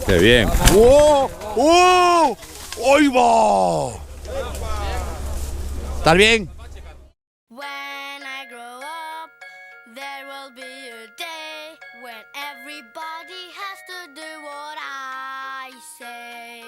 ¡Qué bien! ¡Oh! ¡Oh! ¡Ahí va! ¿Estás bien? When I grow up, there will be a day when everybody has to do what I say.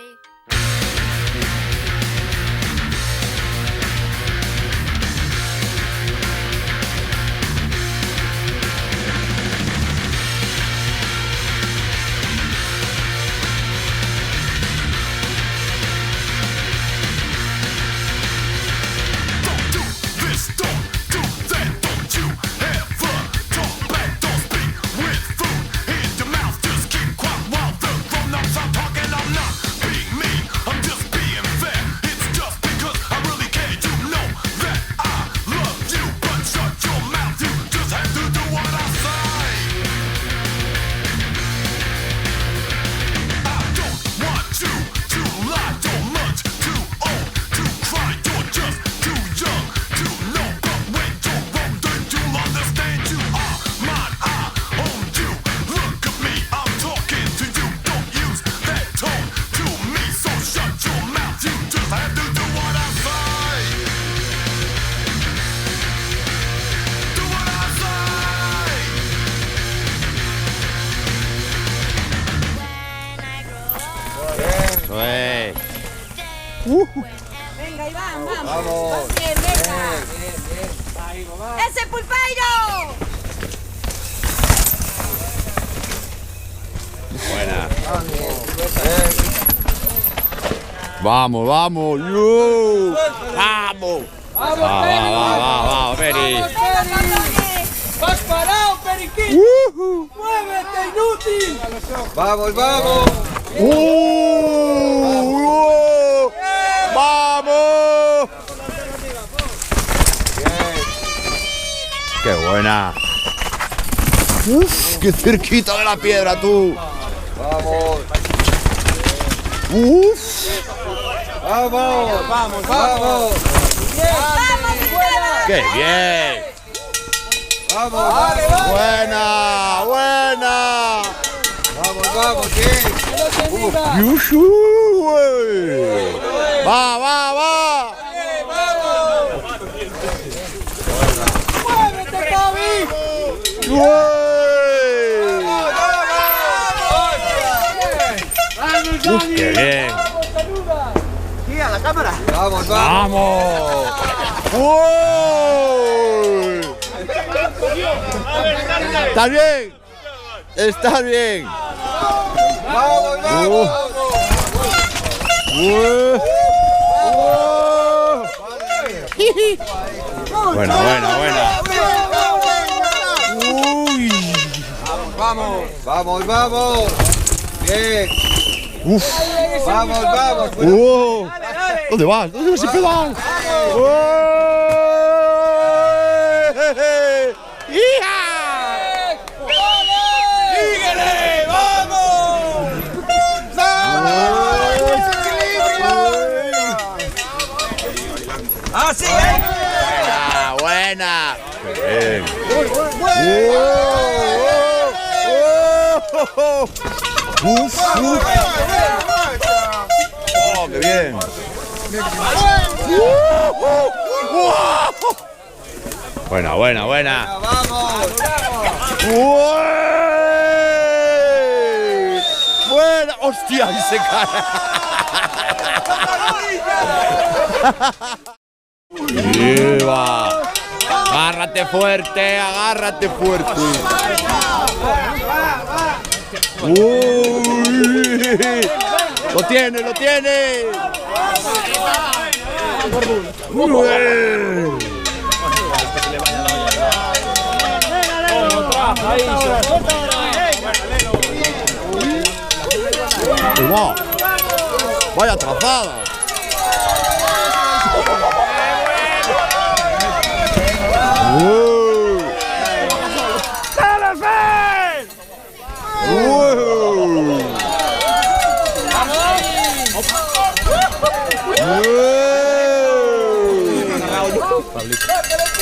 Venga, Iván, vamos. Bien, venga. ¡Ese pulpeiro! Buena. Vamos, vamos. ¡Yo! ¡Vamos! Va, Peri. ¡Vas parado, periquín! ¡Muévete, inútil! ¡Vamos, vamos! ¡Vamos! ¡Qué buena! ¡Uf! ¡Qué cerquita de la piedra, tú! ¡Vamos! ¡Uf! ¡Vamos! ¡Vamos, vamos! ¡Qué bien! ¡Vamos! ¡Buena! ¡Buena! ¡Vamos, vamos! ¿Qué? ¡Yushu! ¡Va, va, va! ¡Muévete, Javi! ¡Uf, qué bien! ¡Sí, a la cámara! ¡Vamos, vamos! ¡Vamos! ¡Uy! ¿Estás bien? ¿Estás bien? ¡Vamos, vamos! Buena, buena, buena. Uy. ¡Vamos! ¡Vamos, vamos! ¡Bien! Uf. ¡Vamos, vamos! ¿Dónde vas? ¿Dónde vas ese pedal? ¡Síguele! ¡Vamos! ¡Así Buena, buena. Bien. Uf, uf. Oh, qué bien. Buena, buena, buena. ¡Vamos! Buena. Hostia, y se cae. ¡Viva! Agárrate fuerte, agárrate fuerte. ¡Uy! ¡Lo tiene, lo tiene! ¡Wow! ¡Vaya trazada!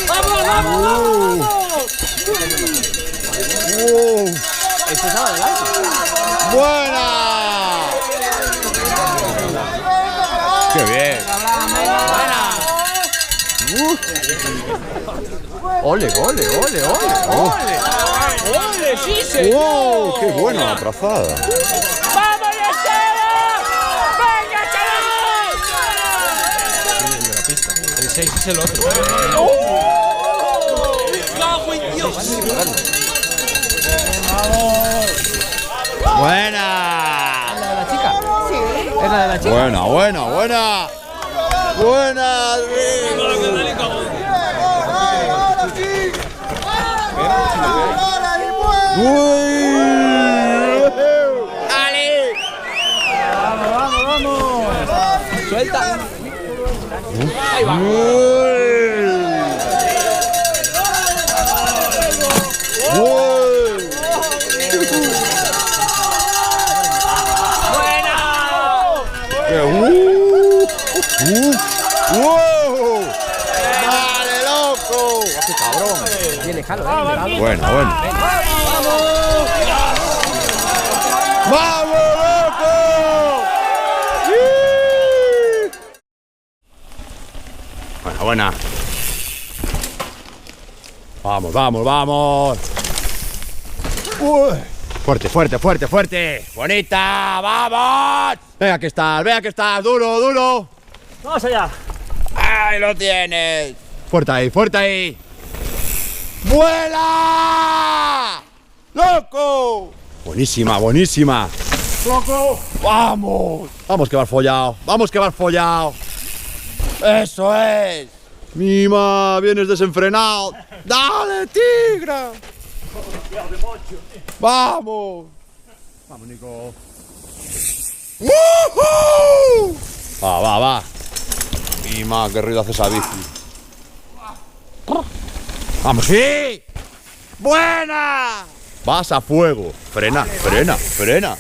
¡Vamos, vamos, vamos! ¡Buena! Ole, ole, ole, ole. ¡Ole, sí, señor! ¡Wow! ¡Qué buena la trazada! ¡Vamos, Yesera! ¡Venga, chaval! El 6 es el otro. ¡Cago en Dios! ¡Buena! ¿La de la chica? Sí. ¿Es la de la chica? Buena, buena, buena. Buena. ¡Ale! Suelta. ¡Wow! ¡Vale, loco! ¡Qué cabrón! Viene, jalo, Buena, buena. ¡Vamos, loco! Buena, buena. Vamos, vamos, vamos. Uy. Fuerte, fuerte, fuerte, fuerte. Bonita, vamos. Venga que estás, duro, duro. ¡Vamos allá! ¡Ahí lo tienes! Fuerte ahí, fuerte ahí. ¡Vuela! ¡Loco! Buenísima, buenísima. ¡Loco! ¡Vamos! Vamos que vas follado, vamos que vas follado. ¡Eso es! Mima, vienes desenfrenado. ¡Dale, tigra! ¡Vamos! ¡Vamos, Nico! ¡Woohoo! Va, va. Mima, qué ruido hace esa bici. ¡Vamos, sí! ¡Buena! Vas a fuego. Frena, frena, frena.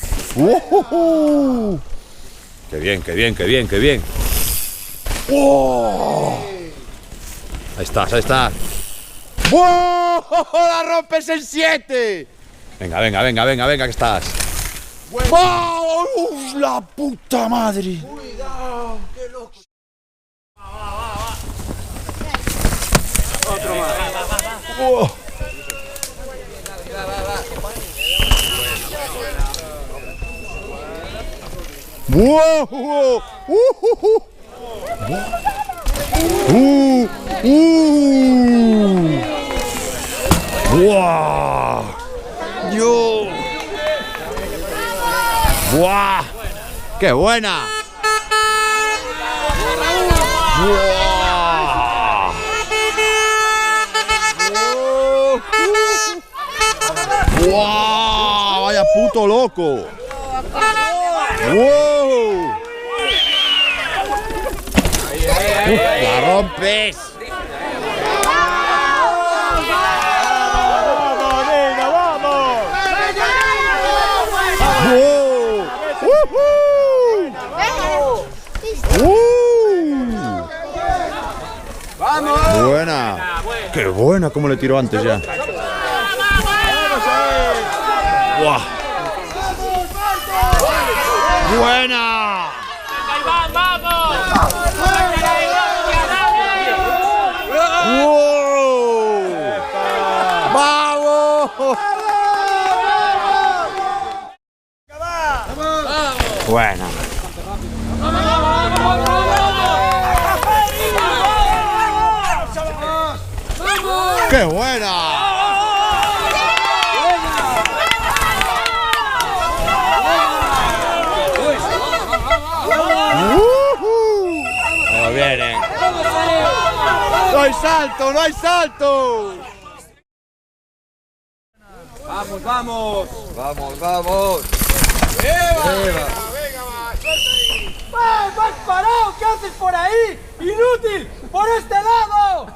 ¡Qué bien, qué bien, qué bien, qué bien! ¡Oh! Ahí estás, ahí estás. ¡Oh! ¡La rompes en 7! Venga, venga, venga, venga, venga, que estás. ¡Oh! ¡Uf, la puta madre! ¡Cuidado! ¡Qué loco! Otro más. ¡Oh! ¡Wow! ¡Wow! ¡Yo! ¡Wow! ¡Qué buena! ¡Wow! ¡Wow! ¡Vaya puto loco! ¡Wow! ¡La rompes! ¡Vamos, nena, vamos! ¡Wow! ¡Vamos! ¡Buena! ¡Qué buena! ¿Cómo le tiró antes ya? ¡Guau! ¡Buena! ¡Wow! ¡Vamos! Buena. ¡Qué buena! Vienen. ¡No hay salto! ¡No hay salto! Vamos, vamos. Vamos, vamos. ¡Vas parado! ¿Qué haces por ahí? ¡Inútil! ¡Por este lado!